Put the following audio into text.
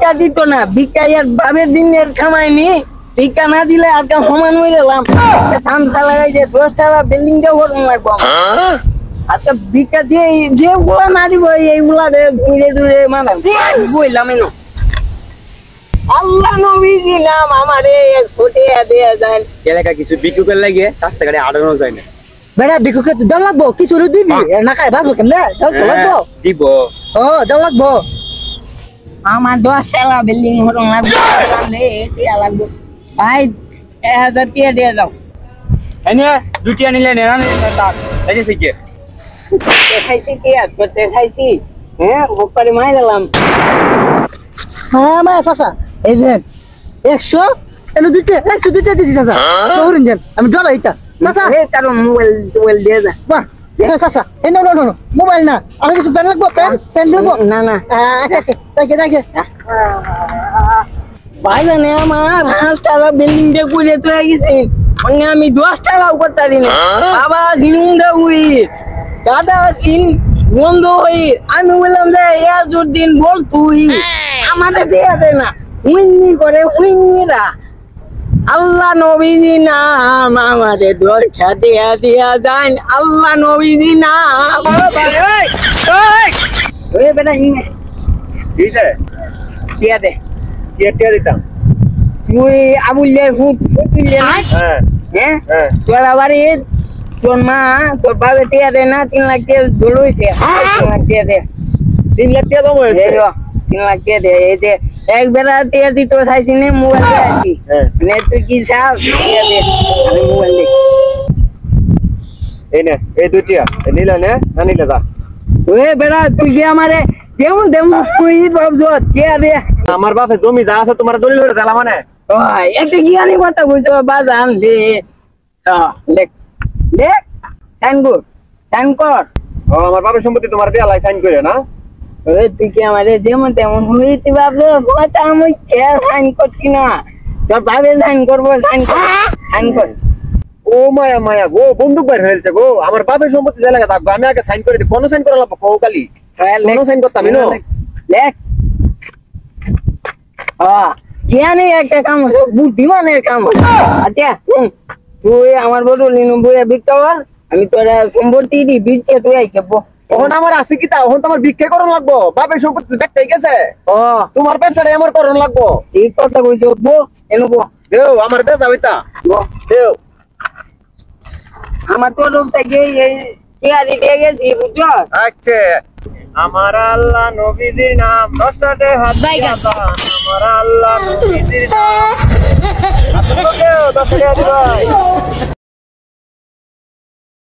ভিক্ষা দিত না, ভিক্ষা ইয়ার বাবের দিনের খামায়নি, ভিক্ষা না দিলে আজকে সমান হয়ে গেলাম। ঠান্ডা লাগাই যে 10 টাকা বিল্ডিংটা ওরকম লাগবো আচ্ছা ভিক্ষা দিয়ে যেগুলা না দিব এইগুলা ঘুরে ঘুরে মানে বললাম এনো আল্লাহ নবীজি নাম আমারে ছোটে দিয়ে যায় এলাকা কিছু বিক্রি লাগে রাস্তাঘাটে আড়ানো যায় না বেড়া বিকুকে দাম লাগবো কিছু দিবি না খাই বাঁচবো কেমনে লাগবো দিব ও দাম লাগবো আমার 10 টাকা বিল্ডিং ওরকম লাগবে লাগবে ভাই 1000 টাকা দিয়ে দাও এনে দুটিয়া নিলে নেনা নিলে তার এই যে শিখে খাইছি কি আর করতে খাইছি হ্যাঁ ওপারে মাই গেলাম হ্যাঁ মা চাচা এই যে 100 এলো দুইটা 102 দিছি চাচা ধরুন যান আমি ডলা এটা চাচা এই কারণ মোবাইল দিয়ে যা বাহ হ্যাঁ চাচা এই নো মোবাইল না আর কিছু পেন লাগবো পেন লাগবো না না আচ্ছা দেখে ভাই জানে আমার 5 টাকা বিল্ডিং দিয়ে ঘুরে তো গেছি মানে আমি 10 টাকাও করতে পারি না বাবা সিনুঙ্গা উই দাদা সিন বন্ধ হই আমি বললাম যে ইয়াজুদ্দিন বল তুই আমাদের দিয়ে দে না হুইনি করে হুইনিরা আল্লাহ নবীজি নাম আমাদের দরজা দিয়া দিয়া যায় আল্লাহ নবীজি নাম ওই বেটা ইনে দিছে দিয়া দে টিয়া দিতাম তুই আবুলের ফুট তুললে না হ্যাঁ হ্যাঁ তোর বাড়ি তোর মা তোর বাবা টিয়া দে না 3 লাখ টাকা ধরে হয়েছে 3 লাখ টাকা দে 3 লাখ টাকা দাম হয়েছে 3 লাখ টাকা দে এই যে একবার টিয়া দিত চাইছি না মোবাইল আছি মানে তুই কি চাস টিয়া দে আমি মোবাইল দে এই নে এই দুটিয়া নিলা নে না নিলা দা ওই বেড়া তুই কি আমারে যেমন তেমন তুই ভাবছো টিয়া দে আমার বাপে জমি যা আছে তোমার দলিল করে দিলা মানে ওই একটা জ্ঞানী কথা কইছো বাজান দে লেখ লেখ সাইন কর ও আমার বাপের সম্পত্তি তোমার দেয়া লাই সাইন করে না ওই তুই কি আমারে যেমন তেমন হইতে ভাবলো বাচ্চা আমি কে সাইন করছি না তোর ভাবে সাইন করবো সাইন কর ও মায়া গো বন্দুক বাইর হয়েছে গো আমার বাপের সম্পত্তি দেয়া লাগে থাকবো আমি আগে সাইন করে দিই কোন সাইন করা লাগবে কও কালি কোন সাইন করতাম আমি না লেখ জ্ঞানী একটা কাম হচ্ছে বুদ্ধিমানের কাম হচ্ছে আচ্ছা তুই আমার বড় লিনু বইয়া বিক্রি আমি তোরা সম্পত্তি দি বিচ্ছে তুই আই কেবো তখন আমার আছে কি তা এখন তোমার ভিক্ষা করন লাগবো বাপের সম্পত্তি দেখতে গেছে ও তোমার ব্যবসাটা আমার করন লাগবো ঠিক কথা কইছো বো এনো বো দেও আমার দে যাবিতা বো দেও আমার তো লোক থেকে এই টিয়ারি দিয়ে গেছি বুঝছো আচ্ছা আমার আল্লাহ নবীজির নাম 10টাতে হাত দিয়া আমার আল্লাহ নবীজির নাম আপনি তো কেউ 10 টাকা দিবাই